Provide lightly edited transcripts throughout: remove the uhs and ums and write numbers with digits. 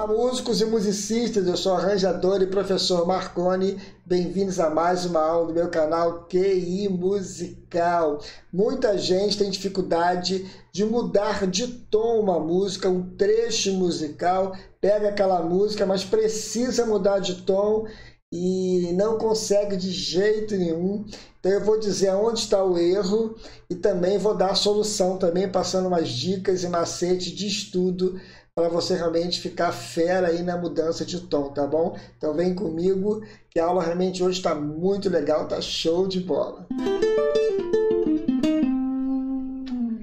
Olá, músicos e musicistas, eu sou o arranjador e professor Marconi. Bem-vindos a mais uma aula do meu canal QI Musical. Muita gente tem dificuldade de mudar de tom uma música, um trecho musical, pega aquela música, mas precisa mudar de tom e não consegue de jeito nenhum. Então eu vou dizer onde está o erro e também vou dar a solução também, passando umas dicas e macetes de estudo para você realmente ficar fera aí na mudança de tom, tá bom? Então vem comigo, que a aula realmente hoje está muito legal, tá show de bola.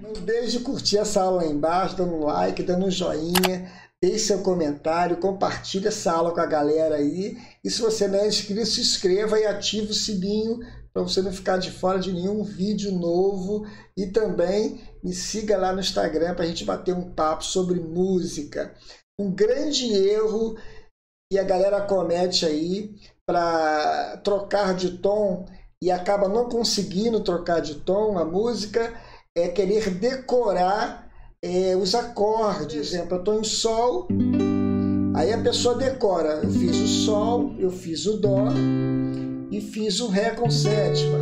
Não deixe de curtir essa aula aí embaixo, dando um like, dando um joinha, deixe seu comentário, compartilhe essa aula com a galera aí. E se você não é inscrito, se inscreva e ative o sininho para você não ficar de fora de nenhum vídeo novo. E também me siga lá no Instagram para a gente bater um papo sobre música. Um grande erro que a galera comete aí para trocar de tom e acaba não conseguindo trocar de tom a música é querer decorar os acordes. Por exemplo, eu estou em sol, aí a pessoa decora, eu fiz o sol, eu fiz o dó e fiz o ré com sétima.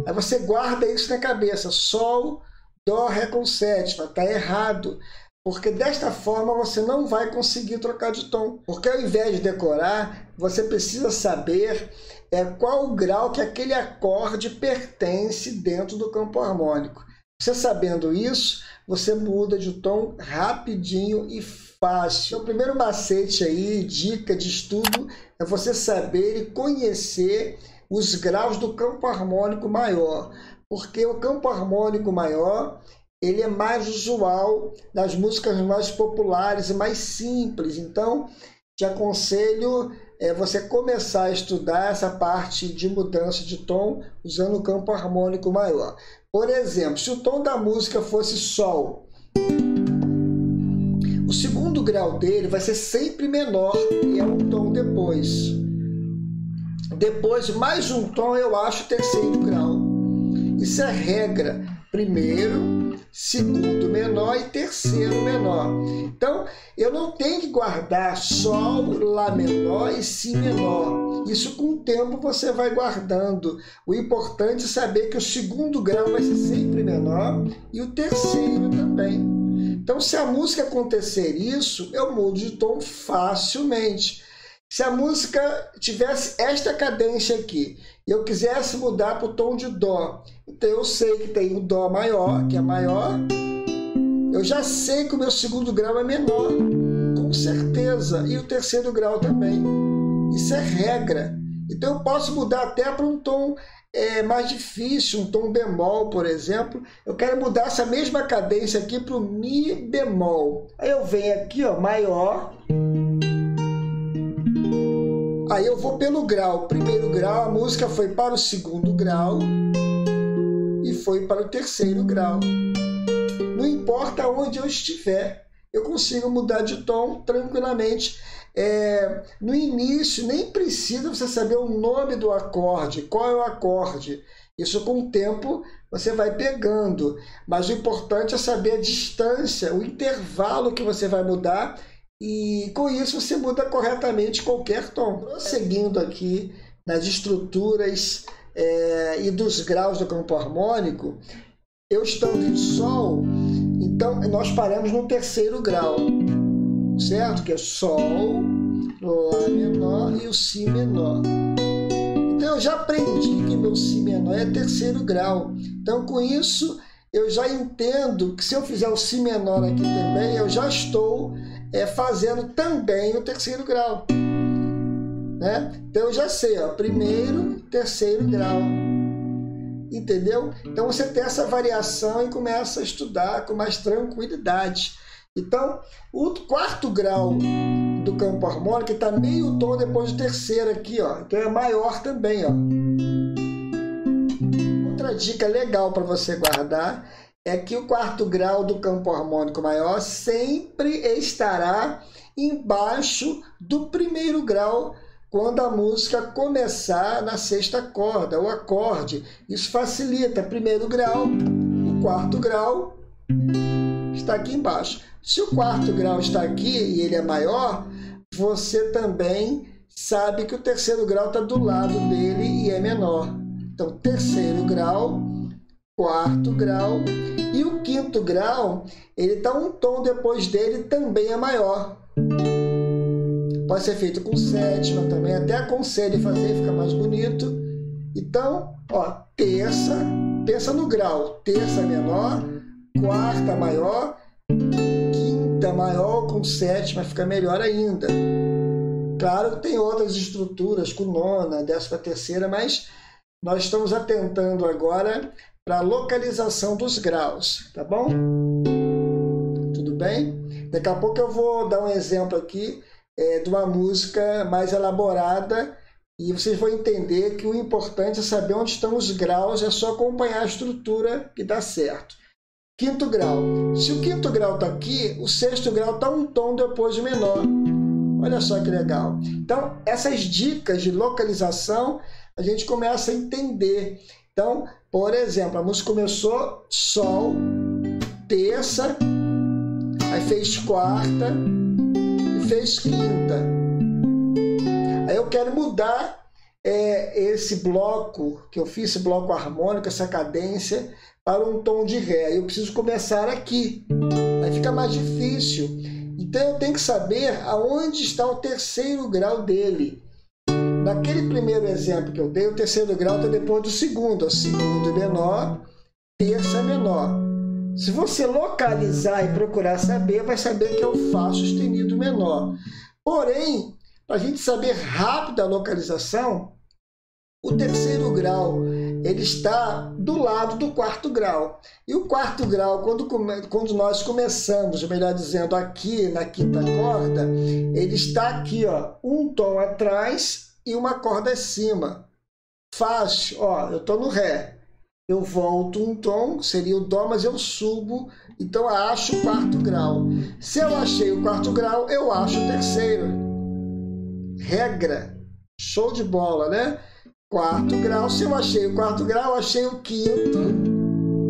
Aí você guarda isso na cabeça, sol, dó, ré com sétima, tá errado, porque desta forma você não vai conseguir trocar de tom, porque ao invés de decorar, você precisa saber qual o grau que aquele acorde pertence dentro do campo harmônico. Você sabendo isso, você muda de tom rapidinho e fácil. Então, o primeiro macete aí, dica de estudo, é você saber e conhecer os graus do campo harmônico maior, porque o campo harmônico maior ele é mais usual nas músicas mais populares e mais simples. Então, te aconselho você começar a estudar essa parte de mudança de tom usando o campo harmônico maior. Por exemplo, se o tom da música fosse sol, o segundo grau dele vai ser sempre menor e é um tom depois. Depois, mais um tom, eu acho o terceiro grau. Isso é regra. Primeiro, segundo menor e terceiro menor. Então, eu não tenho que guardar sol, lá menor e si menor. Isso com o tempo você vai guardando. O importante é saber que o segundo grau vai ser sempre menor e o terceiro também. Então, se a música acontecer isso, eu mudo de tom facilmente. Se a música tivesse esta cadência aqui e eu quisesse mudar para o tom de dó, então eu sei que tem o dó maior, que é maior, eu já sei que o meu segundo grau é menor, com certeza, e o terceiro grau também. Isso é regra. Então eu posso mudar até para um tom mais difícil, um tom bemol, por exemplo. Eu quero mudar essa mesma cadência aqui para o mi bemol. Aí eu venho aqui, ó, maior. Aí eu vou pelo grau. Primeiro grau, a música foi para o segundo grau e foi para o terceiro grau. Não importa onde eu estiver, eu consigo mudar de tom tranquilamente. No início, nem precisa você saber o nome do acorde, qual é o acorde. Isso com o tempo você vai pegando. Mas o importante é saber a distância, o intervalo que você vai mudar. E com isso você muda corretamente qualquer tom. Prosseguindo aqui nas estruturas e dos graus do campo harmônico, eu estando em sol, então nós paramos no terceiro grau, certo? Que é sol, lá menor e o si menor. Então eu já aprendi que meu si menor é terceiro grau. Então com isso eu já entendo que se eu fizer o si menor aqui também, eu já estou fazendo também o terceiro grau, né? Então eu já sei, ó, primeiro, terceiro grau, entendeu? Então você tem essa variação e começa a estudar com mais tranquilidade. Então o quarto grau do campo harmônico está meio tom depois do terceiro aqui, ó, então é maior também, ó. Outra dica legal para você guardar é que o quarto grau do campo harmônico maior sempre estará embaixo do primeiro grau quando a música começar na sexta corda, o acorde. Isso facilita. Primeiro grau, o quarto grau está aqui embaixo. Se o quarto grau está aqui e ele é maior, você também sabe que o terceiro grau está do lado dele e é menor. Então, terceiro grau, quarto grau e o quinto grau, ele está um tom depois dele, também é maior. Pode ser feito com sétima também, até aconselho fazer, fica mais bonito. Então, ó, terça, pensa no grau, terça menor, quarta maior, quinta maior com sétima, fica melhor ainda. Claro que tem outras estruturas com nona, décima terceira, mas nós estamos atentando agora para a localização dos graus, tá bom? Tudo bem? Daqui a pouco eu vou dar um exemplo aqui de uma música mais elaborada e vocês vão entender que o importante é saber onde estão os graus, é só acompanhar a estrutura que dá certo. Quinto grau. Se o quinto grau está aqui, o sexto grau está um tom depois de menor. Olha só que legal. Então, essas dicas de localização, a gente começa a entender. Então, por exemplo, a música começou Sol, terça, aí fez quarta e fez quinta. Aí eu quero mudar esse bloco que eu fiz, esse bloco harmônico, essa cadência, para um tom de Ré. Eu preciso começar aqui. Aí fica mais difícil. Então eu tenho que saber aonde está o terceiro grau dele. Naquele primeiro exemplo que eu dei, o terceiro grau está depois do segundo. O segundo menor, terça menor. Se você localizar e procurar saber, vai saber que é o Fá sustenido menor. Porém, para a gente saber rápido a localização, o terceiro grau ele está do lado do quarto grau. E o quarto grau, quando nós começamos, melhor dizendo, aqui na quinta corda, ele está aqui, ó, um tom atrás e uma corda acima. Fácil, ó, eu estou no Ré. Eu volto um tom, seria o Dó, mas eu subo, então eu acho o quarto grau. Se eu achei o quarto grau, eu acho o terceiro. Regra, show de bola, né? Quarto grau, se eu achei o quarto grau, eu achei o quinto,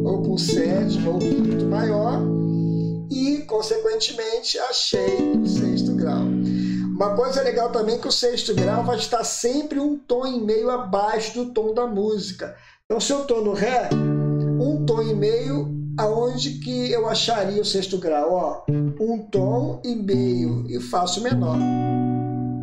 ou com sétimo, ou o quinto maior, e, consequentemente, achei o sexto grau. Uma coisa legal também é que o sexto grau vai estar sempre um tom e meio abaixo do tom da música. Então, se eu estou no Ré, um tom e meio, aonde que eu acharia o sexto grau? Ó, um tom e meio e faço menor.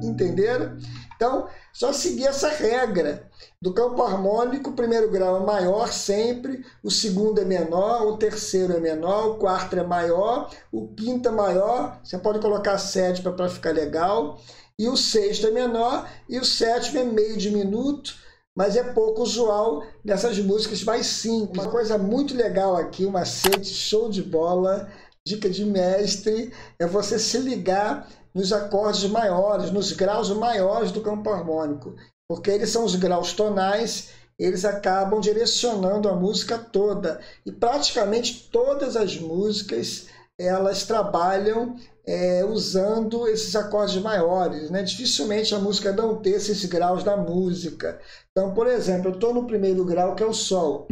Entenderam? Então, só seguir essa regra. Do campo harmônico, o primeiro grau é maior sempre, o segundo é menor, o terceiro é menor, o quarto é maior, o quinto é maior, você pode colocar a sétima para ficar legal, e o sexto é menor, e o sétimo é meio diminuto, mas é pouco usual nessas músicas mais simples. Uma coisa muito legal aqui, um macete show de bola, dica de mestre, é você se ligar nos acordes maiores, nos graus maiores do campo harmônico, porque eles são os graus tonais, eles acabam direcionando a música toda. E praticamente todas as músicas, elas trabalham usando esses acordes maiores, né? Dificilmente a música não tem esses graus da música. Então, por exemplo, eu estou no primeiro grau, que é o Sol.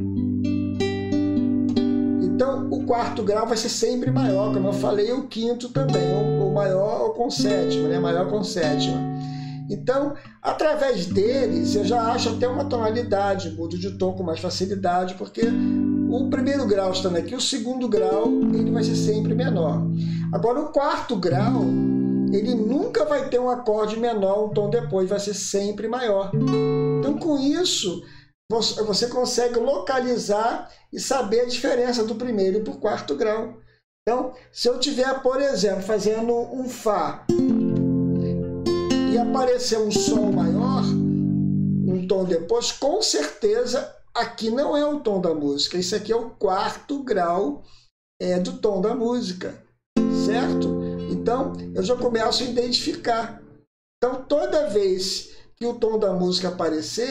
Então, o quarto grau vai ser sempre maior, como eu falei, o quinto também, ou maior ou com sétima, né? Maior com sétima. Então, através deles, eu já acho até uma tonalidade, mudo de tom com mais facilidade, porque o primeiro grau estando aqui, o segundo grau, ele vai ser sempre menor. Agora, o quarto grau, ele nunca vai ter um acorde menor, um tom depois, vai ser sempre maior. Então, com isso, você consegue localizar e saber a diferença do primeiro para o quarto grau. Então, se eu tiver, por exemplo, fazendo um Fá e aparecer um Sol maior, um tom depois, com certeza aqui não é o tom da música. Isso aqui é o quarto grau do tom da música, certo? Então, eu já começo a identificar. Então, toda vez que o tom da música aparecer,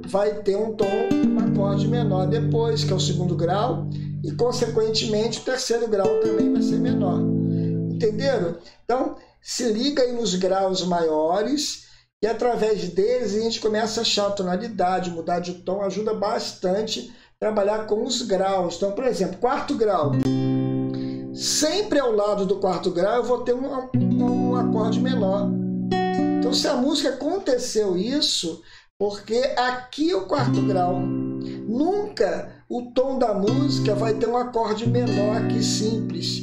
vai ter um tom, um acorde menor depois, que é o segundo grau, e, consequentemente, o terceiro grau também vai ser menor. Entenderam? Então, se liga aí nos graus maiores, e através deles a gente começa a achar a tonalidade, mudar de tom, ajuda bastante a trabalhar com os graus. Então, por exemplo, quarto grau. Sempre ao lado do quarto grau eu vou ter um acorde menor. Então, se a música aconteceu isso, porque aqui é o quarto grau. Nunca o tom da música vai ter um acorde menor aqui simples.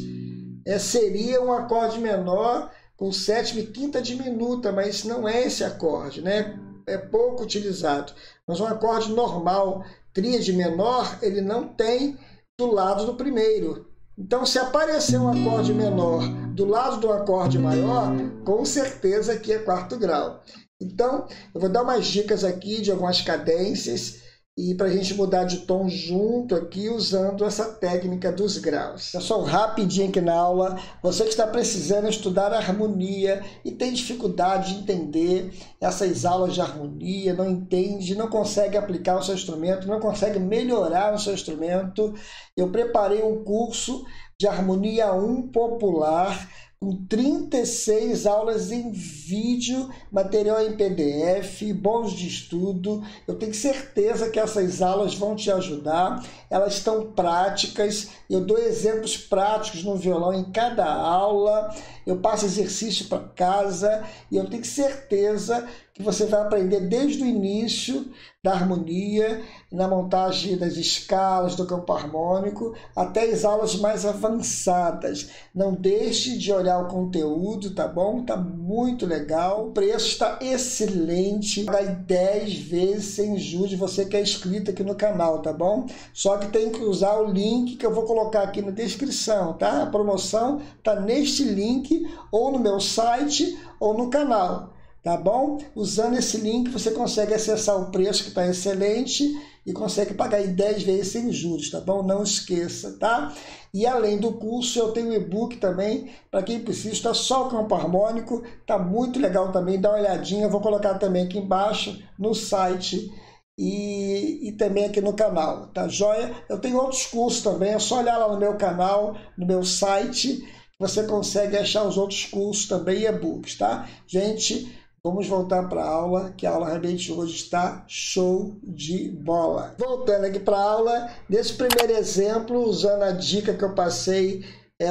Seria um acorde menor com sétima e quinta diminuta, mas não é esse acorde, né? É pouco utilizado. Mas um acorde normal, tríade menor, ele não tem do lado do primeiro. Então, se aparecer um acorde menor do lado do acorde maior, com certeza aqui é quarto grau. Então, eu vou dar umas dicas aqui de algumas cadências e para a gente mudar de tom junto aqui usando essa técnica dos graus. Pessoal, rapidinho aqui na aula, você que está precisando estudar harmonia e tem dificuldade de entender essas aulas de harmonia, não entende, não consegue aplicar o seu instrumento, não consegue melhorar o seu instrumento, eu preparei um curso de harmonia 1 popular, com 36 aulas em vídeo, material em PDF, bônus de estudo. Eu tenho certeza que essas aulas vão te ajudar. Elas estão práticas. Eu dou exemplos práticos no violão em cada aula. Eu passo exercício para casa e eu tenho certeza que você vai aprender desde o início da harmonia, na montagem das escalas, do campo harmônico, até as aulas mais avançadas. Não deixe de olhar o conteúdo, tá bom? Tá muito legal. O preço está excelente. Paga 10 vezes sem juros, você que é inscrito aqui no canal, tá bom? Só que tem que usar o link que eu vou colocar aqui na descrição, tá? A promoção tá neste link, ou no meu site, ou no canal. Tá bom? Usando esse link você consegue acessar o preço que está excelente e consegue pagar em 10 vezes sem juros, tá bom? Não esqueça, tá? E além do curso eu tenho um e-book também, para quem precisa, está só o campo harmônico, tá muito legal também, dá uma olhadinha, eu vou colocar também aqui embaixo no site e também aqui no canal, tá joia? Eu tenho outros cursos também, é só olhar lá no meu canal, no meu site, você consegue achar os outros cursos também e e-books, tá? Gente, vamos voltar para a aula, que a aula realmente hoje está show de bola. Voltando aqui para a aula, nesse primeiro exemplo, usando a dica que eu passei,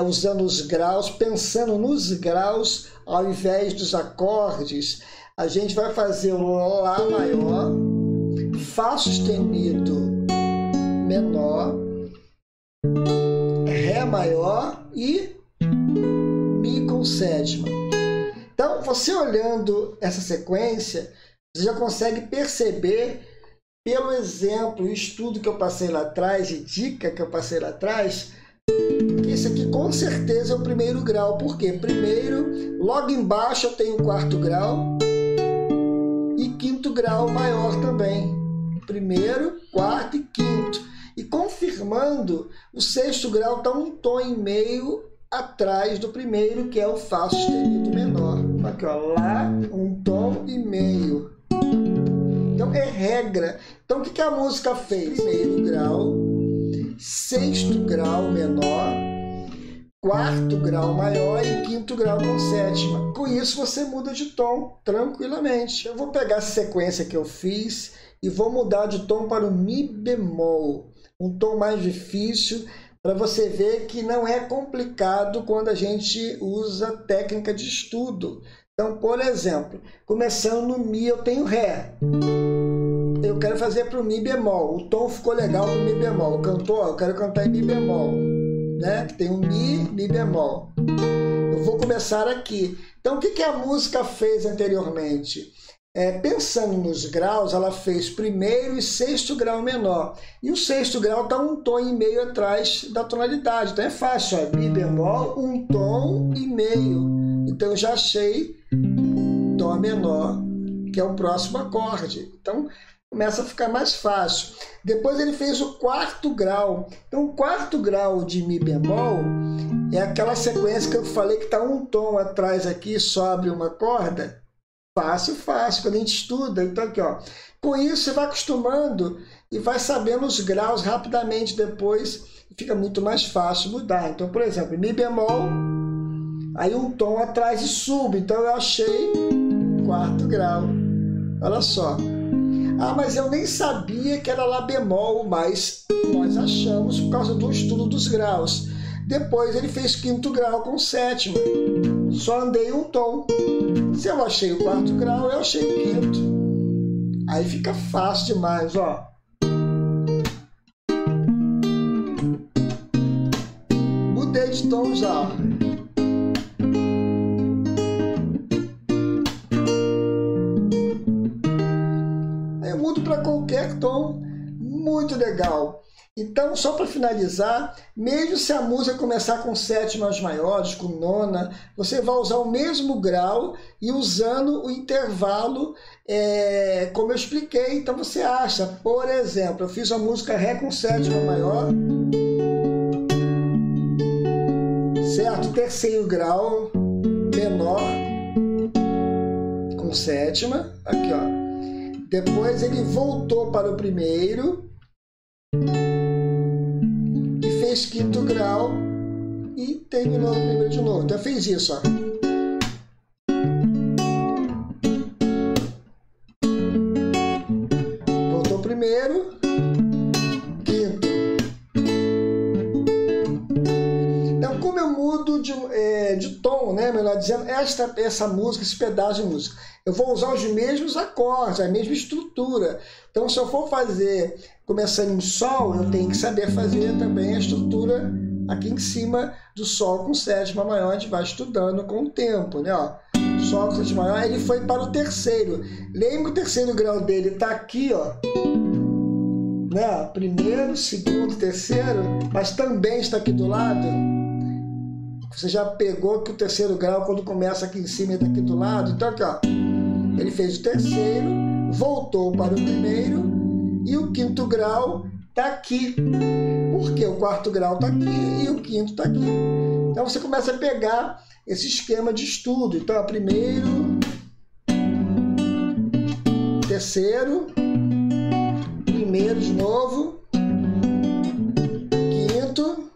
usando os graus, pensando nos graus ao invés dos acordes, a gente vai fazer o Lá maior, Fá sustenido menor, Ré maior e Mi com sétima. Então, você olhando essa sequência, você já consegue perceber, pelo exemplo, o estudo que eu passei lá atrás, e dica que eu passei lá atrás, que isso aqui com certeza é o primeiro grau. Por quê? Primeiro, logo embaixo eu tenho o quarto grau e quinto grau maior também. Primeiro, quarto e quinto. E confirmando, o sexto grau está um tom e meio atrás do primeiro, que é o Fá sustenido menor. Aqui, ó, Lá, um tom e meio. Então, é regra. Então, o que a música fez? Primeiro grau, sexto grau menor, quarto grau maior e quinto grau com sétima. Com isso, você muda de tom tranquilamente. Eu vou pegar essa sequência que eu fiz e vou mudar de tom para o Mi bemol, um tom mais difícil, para você ver que não é complicado quando a gente usa técnica de estudo. Então, por exemplo, começando no Mi, eu tenho Ré. Eu quero fazer para o Mi bemol. O tom ficou legal para o Mi bemol. Cantor, eu quero cantar em Mi bemol, né? Tem um Mi bemol. Eu vou começar aqui. Então, o que a música fez anteriormente? Pensando nos graus, ela fez primeiro e sexto grau menor. E o sexto grau está um tom e meio atrás da tonalidade. Então é fácil, ó, Mi bemol, um tom e meio. Então eu já achei Dó menor, que é o próximo acorde. Então começa a ficar mais fácil. Depois ele fez o quarto grau. Então o quarto grau de Mi bemol é aquela sequência que eu falei que está um tom atrás aqui, sobe uma corda. Fácil, fácil, quando a gente estuda. Então aqui, ó. Com isso você vai acostumando e vai sabendo os graus rapidamente depois. Fica muito mais fácil mudar. Então, por exemplo, Mi bemol, aí um tom atrás e sube. Então eu achei quarto grau. Olha só. Ah, mas eu nem sabia que era Lá bemol, mas nós achamos por causa do estudo dos graus. Depois ele fez quinto grau com sétima. Só andei um tom. Se eu achei o quarto grau, eu achei o quinto. Aí fica fácil demais, ó. Mudei de tom já. Eu mudo para qualquer tom. Muito legal. Então, só para finalizar, mesmo se a música começar com sétimas maiores, com nona, você vai usar o mesmo grau e usando o intervalo, como eu expliquei. Então, você acha, por exemplo, eu fiz a música Ré com sétima maior, certo? Terceiro grau menor com sétima, aqui ó. Depois ele voltou para o primeiro, fez quinto grau e terminou no primeiro de novo. Então fez isso, ó. Voltou primeiro, quinto. Então, como eu mudo de tom, né? Melhor dizendo, essa música, esse pedaço de música, eu vou usar os mesmos acordes, a mesma estrutura. Então, se eu for fazer começando em Sol, eu tenho que saber fazer também a estrutura aqui em cima do Sol com sétima maior. A gente vai estudando com o tempo, né? Ó, Sol com sétima maior, ele foi para o terceiro. Lembra que o terceiro grau dele está aqui, ó, né? Primeiro, segundo, terceiro, mas também está aqui do lado. Você já pegou que o terceiro grau, quando começa aqui em cima, ele está aqui do lado. Então, aqui, ó, ele fez o terceiro, voltou para o primeiro, e o quinto grau está aqui. Porque o quarto grau está aqui e o quinto está aqui. Então você começa a pegar esse esquema de estudo. Então, primeiro, terceiro, primeiro de novo, quinto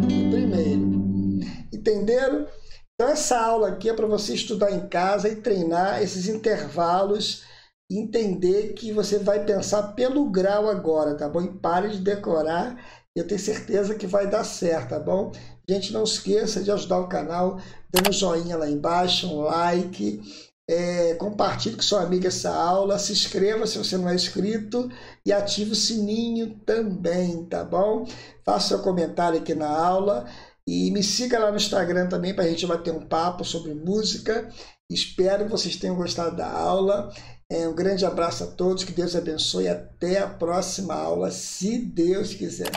e primeiro. Entenderam? Então essa aula aqui é para você estudar em casa e treinar esses intervalos. Entender que você vai pensar pelo grau agora, tá bom? E pare de decorar, eu tenho certeza que vai dar certo, tá bom? Gente, não esqueça de ajudar o canal, dando um joinha lá embaixo, um like, compartilhe com sua amiga essa aula, se inscreva se você não é inscrito e ative o sininho também, tá bom? Faça seu comentário aqui na aula e me siga lá no Instagram também para a gente bater um papo sobre música. Espero que vocês tenham gostado da aula. Um grande abraço a todos, que Deus abençoe e até a próxima aula, se Deus quiser.